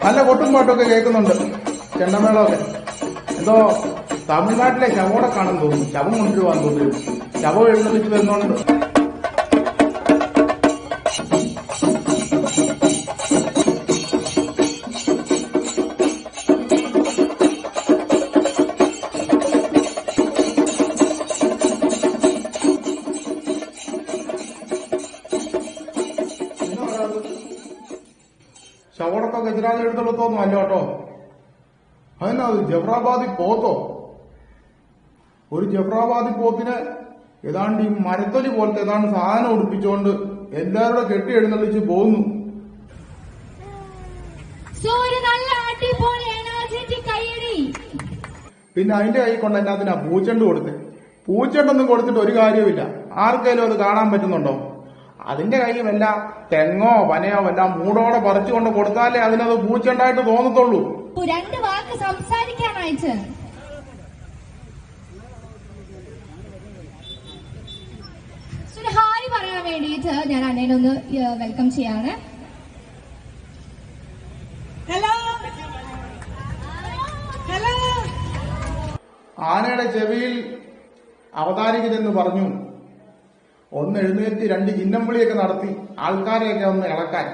നല്ല കൊട്ടും പാട്ടൊക്കെ കേൾക്കുന്നുണ്ട്, ചെണ്ടമേളമൊക്കെ. എന്തോ തമിഴ്നാട്ടിലെ ശവോടെ കാണും തോന്നുന്നു, ശവം കൊണ്ടുവരുവാൻ തോന്നുന്നു. ശവം എഴുന്നള്ളിച്ച് വരുന്നുണ്ട്. ശവോടൊക്കെ ഗജരാജ് എഴുന്നള്ളത്തൊന്നും അല്ല കേട്ടോ. അതെന്നാ ജഫ്രാബാദി പോത്തോ? ഒരു ജഫ്രാബാദി പോത്തിന് ഏതാണ്ട് ഈ മരത്തൊലി പോലത്തെ ഏതാണ്ട് സാധനം ഉടുപ്പിച്ചുകൊണ്ട് എല്ലാവരുടെ കെട്ടി എഴുന്നള്ളിച്ച് പോകുന്നു. പിന്നെ അതിന്റെ കൈ കൊണ്ട് എന്നാത്തിനാ പൂച്ചെണ്ട് കൊടുത്ത്? പൂച്ചെണ്ടൊന്നും കൊടുത്തിട്ട് ഒരു കാര്യമില്ല. ആർക്കെങ്കിലും അത് കാണാൻ പറ്റുന്നുണ്ടോ? അതിന്റെ കൈ വല്ല തെങ്ങോ പനയോ വല്ല മൂടോടെ പറിച്ചുകൊണ്ട് കൊടുത്താലേ അതിനത് പൂച്ചെണ്ടായിട്ട് തോന്നത്തുള്ളൂ. രണ്ട് വാക്ക് സംസാരിക്കാനായിട്ട് ഹായ് പറയാൻ വേണ്ടിയിട്ട് ഞാൻ അണ്ണനൊന്ന് വെൽക്കം ചെയ്യാണ്. Hello hello. ആനയുടെ ചെവിയിൽ അവതാരികരെന്ന് പറഞ്ഞു ഒന്ന് എഴുന്നേറ്റ് രണ്ട് ചിന്നംവിളിയൊക്കെ നടത്തി ആൾക്കാരെയൊക്കെ ഒന്ന് ഇളക്കാൻ.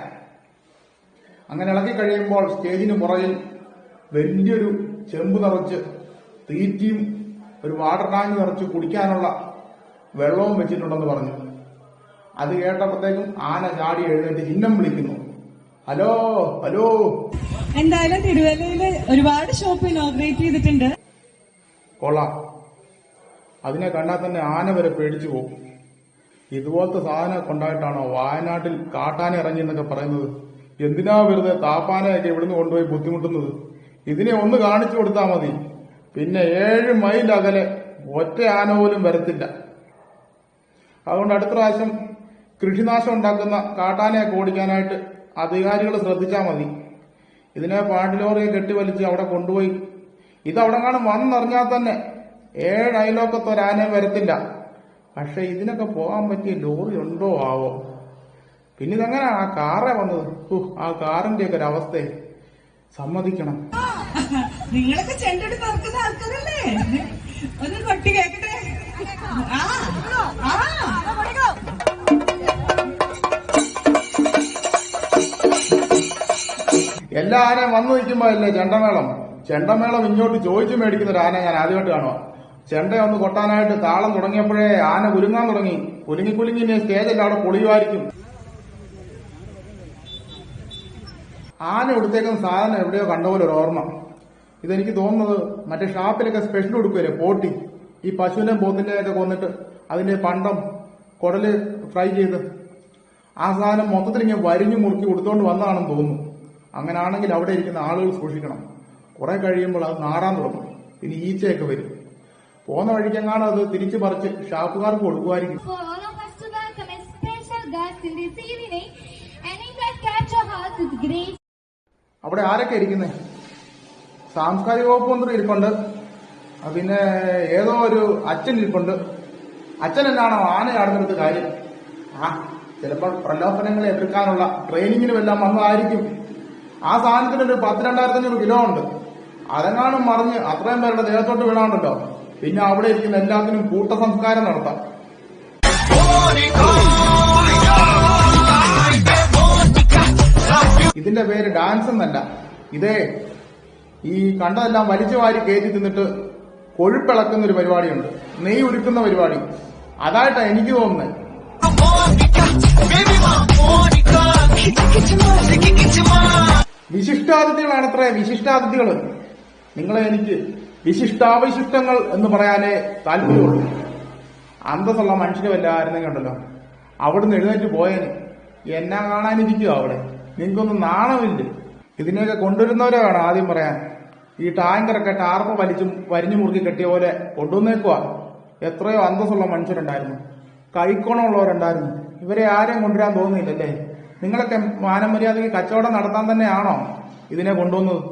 അങ്ങനെ ഇളക്കി കഴിയുമ്പോൾ സ്റ്റേജിന് പുറകിൽ വലിയൊരു ചെമ്പ് നിറച്ച് തീറ്റിയും ഒരു വാട്ടർ ടാങ്ക് നിറച്ച് കുടിക്കാനുള്ള വെള്ളവും വെച്ചിട്ടുണ്ടെന്ന് പറഞ്ഞു. അത് കേട്ടപ്പോഴത്തേക്കും ആന ചാടി എഴുന്നേറ്റ് ചിഹ്നം വിളിക്കുന്നു, ഹലോ ഹലോ. എന്തായാലും തിരുവല്ലയില് ഒരുപാട് ഷോപ്പ് ഇനോഗ്രേറ്റ് ചെയ്തിട്ടുണ്ട്. കൊള്ളാം. അതിനെ കണ്ടാൽ തന്നെ ആന വരെ പേടിച്ചു പോകും. ഇതുപോലത്തെ സാധനം കൊണ്ടായിട്ടാണോ വയനാട്ടിൽ കാട്ടാന ഇറങ്ങി എന്നൊക്കെ പറയുന്നത്? എന്തിനാ വെറുതെ താപ്പാനയൊക്കെ ഇവിടുന്ന് കൊണ്ടുപോയി ബുദ്ധിമുട്ടുന്നത്? ഇതിനെ ഒന്ന് കാണിച്ചു കൊടുത്താൽ മതി, പിന്നെ 7 മൈൽ അകലെ ഒറ്റ ആന പോലും വരത്തില്ല. അതുകൊണ്ട് അടുത്ത പ്രാവശ്യം കൃഷിനാശം ഉണ്ടാക്കുന്ന കാട്ടാനയൊക്കെ ഓടിക്കാനായിട്ട് അധികാരികൾ ശ്രദ്ധിച്ചാൽ മതി. ഇതിനെ പാട്ടിലോറിയെ കെട്ടിവലിച്ച് അവിടെ കൊണ്ടുപോയി ഇതവിടെ കാണും വന്നറിഞ്ഞാൽ തന്നെ 7 അയലോക്കത്തൊരാനയും വരത്തില്ല. പക്ഷെ ഇതിനൊക്കെ പോകാൻ പറ്റിയ ലോറി ഉണ്ടോ ആവോ? പിന്നെ ഇതെങ്ങനെയാണ് ആ കാറേ വന്നത്? ആ കാറിന്റെ ഒക്കെ ഒരു അവസ്ഥയെ സമ്മതിക്കണം. നിങ്ങളൊക്കെ ചെണ്ടെടുത്ത് നടക്കുന്ന ആൾക്കാരല്ലേ? ഒന്ന് കൊട്ടി കേക്കട്ടെ. എല്ലാ ആനയും വന്നു നിൽക്കുമ്പോ അല്ലേ ചെണ്ടമേളം? ചെണ്ടമേളം ഇങ്ങോട്ട് ചോദിച്ചു മേടിക്കുന്ന ഒരു ആന ഞാൻ ആദ്യമായിട്ട് കാണുക. ചെണ്ട ഒന്ന് കൊട്ടാനായിട്ട് താളം തുടങ്ങിയപ്പോഴേ ആന കുലുങ്ങാൻ തുടങ്ങി. കുലുങ്ങി കുലുങ്ങി സ്റ്റേജല്ല അവിടെ പൊളിയുമായിരിക്കും. ആന എടുത്തേക്കുന്ന സാധനം എവിടെയോ കണ്ടപോലെ ഒരു ഓർമ്മ. ഇതെനിക്ക് തോന്നുന്നത് മറ്റേ ഷാപ്പിലൊക്കെ സ്പെഷ്യൽ കൊടുക്കുമല്ലേ പോട്ടി, ഈ പശുവിനെയും പോത്തിന്റെയൊക്കെ കൊന്നിട്ട് അതിന്റെ പണ്ടം കുടല് ഫ്രൈ ചെയ്ത് ആ സാധനം മൊത്തത്തിൽ ഇങ്ങനെ വരിഞ്ഞു മുറുക്കി കൊടുത്തോണ്ട് വന്നതാണെന്ന് തോന്നുന്നു. അങ്ങനാണെങ്കിൽ അവിടെ ഇരിക്കുന്ന ആളുകൾ സൂക്ഷിക്കണം. കുറെ കഴിയുമ്പോൾ അത് നാറാൻ തുടങ്ങും, പിന്നെ ഈച്ചയൊക്കെ വരും. പോകുന്ന വഴിക്കെങ്ങാനും അത് തിരിച്ചു പറിച്ച് ഷാപ്പുകാർക്ക് കൊടുക്കുമായിരിക്കും. അവിടെ ആരൊക്കെ ഇരിക്കുന്നേ? സാംസ്കാരിക വകുപ്പ് മന്ത്രി ഇരിപ്പുണ്ട്, പിന്നെ ഏതോ ഒരു അച്ഛൻ ഇരിപ്പുണ്ട്. അച്ഛൻ എന്നാണോ ആന ചാടുന്നിടത്ത് കാര്യം? ചിലപ്പോൾ പ്രലോഭനങ്ങളെ എതിർക്കാനുള്ള ട്രെയിനിങ്ങിനും എല്ലാം വന്നതായിരിക്കും. ആ സാധനത്തിനൊരു 10,000-2,500 കിലോ ഉണ്ട്. അതെങ്ങാനും മറിഞ്ഞ് അത്രയും പേരുടെ ദേഹത്തോട്ട് വീണാണ്ടല്ലോ, പിന്നെ അവിടെ ഇരിക്കുന്ന എല്ലാത്തിനും കൂട്ടസംസ്കാരം നടത്താം. ഇതിന്റെ പേര് ഡാൻസ് എന്നല്ല, ഇതേ ഈ കണ്ടതെല്ലാം വലിച്ചു വാരി കയറ്റി തിന്നിട്ട് കൊഴുപ്പിളക്കുന്ന ഒരു പരിപാടിയുണ്ട്, നെയ്യ് ഉരുക്കുന്ന പരിപാടി. അതായിട്ടാ എനിക്ക് തോന്നുന്നത്. വിശിഷ്ടാതിഥികളാണത്രേ, വിശിഷ്ടാതിഥികള്. നിങ്ങളെ എനിക്ക് വിശിഷ്ടാവശിഷ്ടങ്ങൾ എന്ന് പറയാനേ താല്പര്യമുള്ളൂ. അന്തസ്സുള്ള മനുഷ്യന് വല്ലായിരുന്നെങ്കിൽ ഉണ്ടല്ലോ അവിടുന്ന് എഴുന്നേറ്റ് പോയേന്. എന്നാ കാണാനിരിക്കുക അവിടെ? നിങ്ങൾക്കൊന്നും നാണമില്ല. ഇതിനെയൊക്കെ കൊണ്ടുവരുന്നവരെ വേണം ആദ്യം പറയാൻ. ഈ ടാങ്കറൊക്കെ ടാർപ്പ വലിച്ചും വരിഞ്ഞു മുറുക്കി കെട്ടിയ പോലെ കൊണ്ടുവന്നേക്കുക. എത്രയോ അന്തസ്സുള്ള മനുഷ്യരുണ്ടായിരുന്നു, കൈക്കോണമുള്ളവരുണ്ടായിരുന്നു. ഇവരെ ആരെയും കൊണ്ടുവരാൻ തോന്നുന്നില്ലല്ലേ? നിങ്ങളൊക്കെ മാനമര്യാദയ്ക്ക് കച്ചവടം നടത്താൻ തന്നെയാണോ ഇതിനെ കൊണ്ടുവന്നത്?